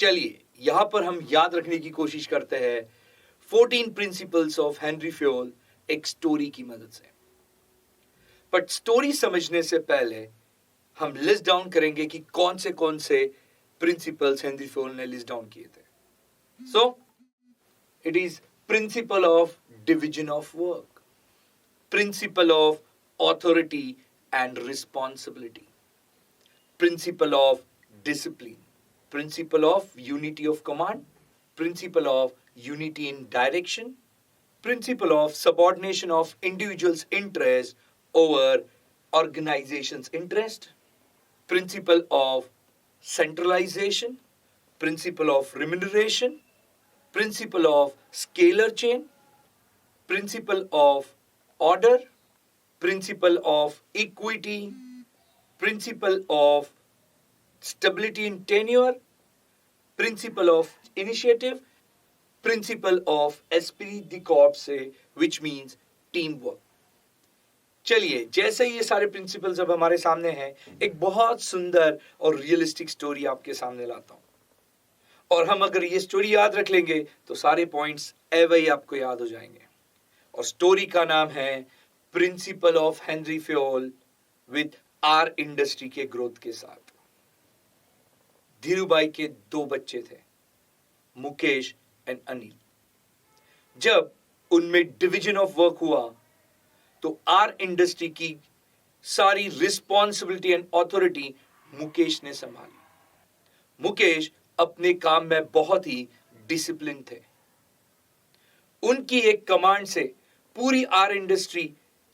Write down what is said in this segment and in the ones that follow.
चलिए यहां पर हम याद रखने की कोशिश करते हैं 14 प्रिंसिपल्स ऑफ हेनरी फ्योल एक स्टोरी की मदद से। बट स्टोरी समझने से पहले हम लिस्ट डाउन करेंगे कि कौन से प्रिंसिपल्स हेनरी फ्योल ने लिस्ट डाउन किए थे। So it is principle of division of work, principle of authority and responsibility, principle of discipline, principle of unity of command, principle of unity in direction, principle of subordination of individuals' interest over organization's interest, principle of centralization, principle of remuneration, principle of scalar chain, principle of order, principle of equity, principle of stability in tenure, principle of initiative, principle of esprit de corps से which means teamwork। चलिए जैसे ये सारे principles अब हमारे सामने हैं, एक बहुत सुंदर और रियलिस्टिक स्टोरी आपके सामने लाता हूं। और हम अगर ये स्टोरी याद रख लेंगे तो सारे पॉइंट्स एवं ही आपको याद हो जाएंगे। और स्टोरी का नाम है principle of Henry Fayol with our industry के ग्रोथ के साथ। धीरूभाई के 2 बच्चे थे, मुकेश एंड अनिल। जब उनमें डिवीजन ऑफ वर्क हुआ तो आर इंडस्ट्री की सारी रिस्पॉन्सिबिलिटी एंड ऑथोरिटी मुकेश ने संभाली। मुकेश अपने काम में बहुत ही डिसिप्लिन थे। उनकी एक कमांड से पूरी आर इंडस्ट्री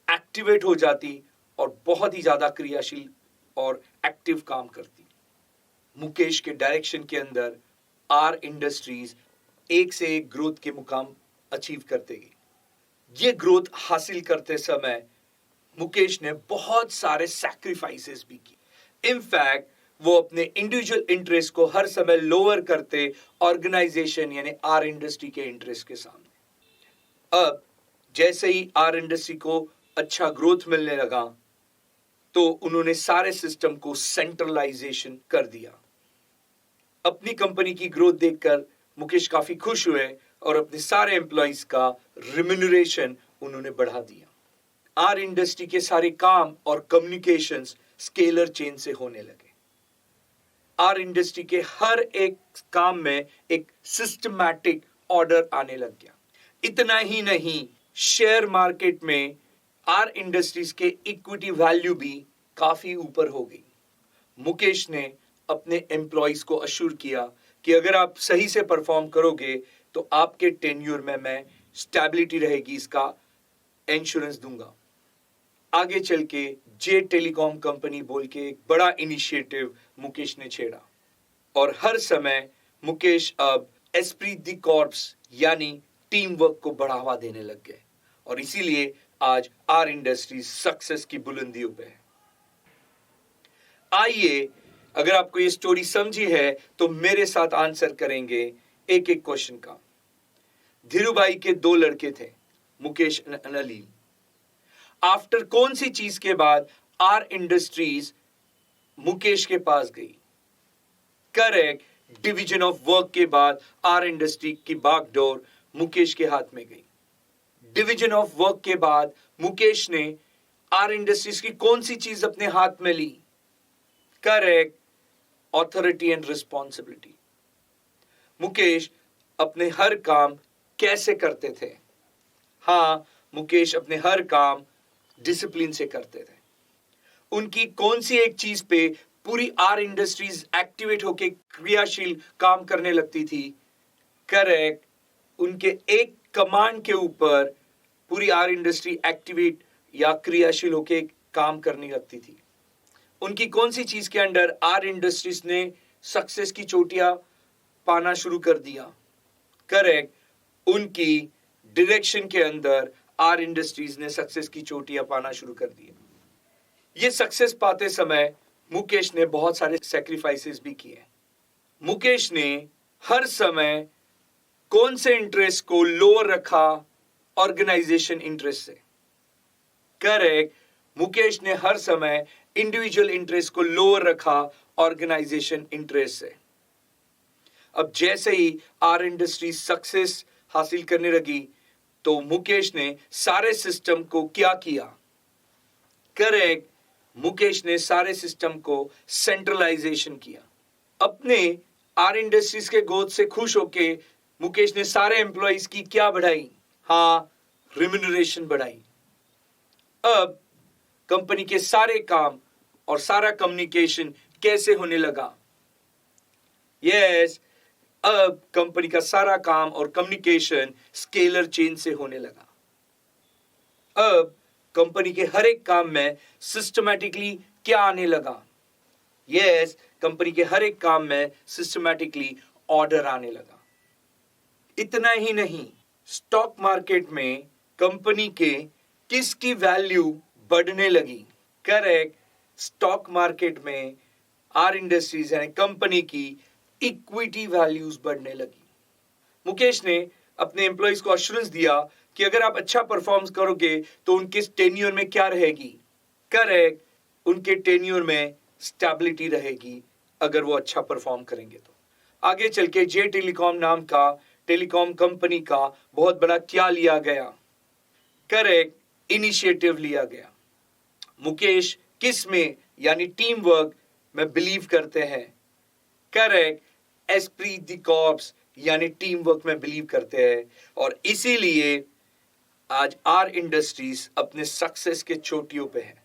एक्टिवेट हो जाती और बहुत ही ज्यादा क्रियाशील और एक्टिव काम करती। मुकेश के डायरेक्शन के अंदर आर इंडस्ट्रीज एक से एक ग्रोथ के मुकाम अचीव करते गई। ये ग्रोथ हासिल करते समय मुकेश ने बहुत सारे सैक्रिफाइसेस भी की। इनफैक्ट वो अपने इंडिविजुअल इंटरेस्ट को हर समय लोअर करते ऑर्गेनाइजेशन यानी आर इंडस्ट्री के इंटरेस्ट के सामने। अब जैसे ही आर इंडस्ट्री को अच्छा ग्रोथ मिलने लगा तो उन्होंने सारे सिस्टम को सेंट्रलाइजेशन कर दिया। अपनी कंपनी की ग्रोथ देखकर मुकेश काफी खुश हुए और अपने सारे एम्प्लॉइज का रिम्यूनरेशन उन्होंने बढ़ा दिया। आर इंडस्ट्री के सारे काम और कम्युनिकेशंस स्केलर चेन से होने लगे। आर इंडस्ट्री के हर एक काम में एक सिस्टमैटिक ऑर्डर आने लग गया। इतना ही नहीं, शेयर मार्केट में आर इंडस्ट्रीज के इक्विटी वैल्यू भी काफी ऊपर हो गई। मुकेश ने अपने एम्प्लॉइज को अश्योर किया कि अगर आप सही से परफॉर्म करोगे तो आपके टेन्योर में मैं स्टेबिलिटी रहेगी, इसका इंश्योरेंस दूंगा। आगे चल के जे टेलीकॉम कंपनी बोल के एक बड़ा इनिशिएटिव मुकेश ने छेड़ा और हर समय मुकेश अब एस्प्रिट दी कॉर्प्स यानी टीम वर्क को बढ़ावा देने लग गए और इसीलिए आज आर इंडस्ट्रीज सक्सेस की बुलंदियों पे है। आइए, अगर आपको ये स्टोरी समझी है तो मेरे साथ आंसर करेंगे एक एक क्वेश्चन का। धीरूभाई के 2 लड़के थे, मुकेश और अनिल। आफ्टर कौन सी चीज के बाद आर इंडस्ट्रीज मुकेश के पास गई? करेक्ट, डिवीजन ऑफ वर्क के बाद आर इंडस्ट्री की बागडोर मुकेश के हाथ में गई। डिवीजन ऑफ वर्क के बाद मुकेश ने आर इंडस्ट्रीज की कौन सी चीज अपने हाथ में ली? Correct, authority and responsibility. Mukesh अपने हर काम कैसे करते थे? हाँ, मुकेश अपने हर काम डिसिप्लिन से करते थे। उनकी कौन सी एक चीज पे पूरी आर इंडस्ट्रीज एक्टिवेट होके क्रियाशील काम करने लगती थी? करेक्ट, उनके एक कमांड के ऊपर पूरी आर इंडस्ट्री एक्टिवेट या क्रियाशील होके काम करने लगती थी। उनकी कौन सी चीज के अंडर आर इंडस्ट्रीज ने सक्सेस की चोटियां पाना शुरू कर दिया? करेक्ट, उनकी डायरेक्शन के अंदर आर इंडस्ट्रीज ने सक्सेस की चोटियां पाना शुरू कर दिया। ये सक्सेस पाते समय मुकेश ने बहुत सारे सैक्रिफाइसेस भी किए। मुकेश ने हर समय कौन से इंटरेस्ट को लोअर रखा? ऑर्गेनाइजेशन इंटरेस्ट से। करेक्ट, मुकेश ने हर समय इंडिविजुअल इंटरेस्ट को लोअर रखा ऑर्गेनाइजेशन इंटरेस्ट से। अब जैसे ही आर इंडस्ट्री सक्सेस हासिल करने लगी तो मुकेश ने सारे सिस्टम को क्या किया? करेक्ट, मुकेश ने सारे सिस्टम को सेंट्रलाइजेशन किया। अपने आर इंडस्ट्रीज के ग्रोथ से खुश होके मुकेश ने सारे एम्प्लॉइज की क्या बढ़ाई? हाँ, रिम्यूनरेशन बढ़ाई। अब कंपनी के सारे काम और सारा कम्युनिकेशन कैसे होने लगा? यस, अब कंपनी का सारा काम और कम्युनिकेशन स्केलर चेन से होने लगा। अब कंपनी के हर एक काम में सिस्टमैटिकली क्या आने लगा? यस, कंपनी के हर एक काम में सिस्टमैटिकली ऑर्डर आने लगा। इतना ही नहीं, स्टॉक मार्केट में कंपनी के किसकी वैल्यू बढ़ने लगी? करेक्ट, स्टॉक मार्केट में आर इंडस्ट्रीज यानी कंपनी की इक्विटी वैल्यूज बढ़ने लगी। मुकेश ने अपने एम्प्लॉइज को अश्योरेंस दिया कि अगर आप अच्छा परफॉर्म करोगे तो उनके टेन्योर में क्या रहेगी? करेक्ट, उनके टेन्योर में स्टेबिलिटी रहेगी अगर वो अच्छा परफॉर्म करेंगे तो। आगे चल के जे टेलीकॉम नाम का टेलीकॉम कंपनी का बहुत बड़ा क्या लिया गया? करेक्ट, इनिशिएटिव लिया गया। मुकेश किस में यानी टीम वर्क में बिलीव करते हैं? करेक्ट, एस्प्री द कॉर्प्स यानी टीम वर्क में बिलीव करते हैं और इसीलिए आज आर इंडस्ट्रीज अपने सक्सेस के चोटियों पे है।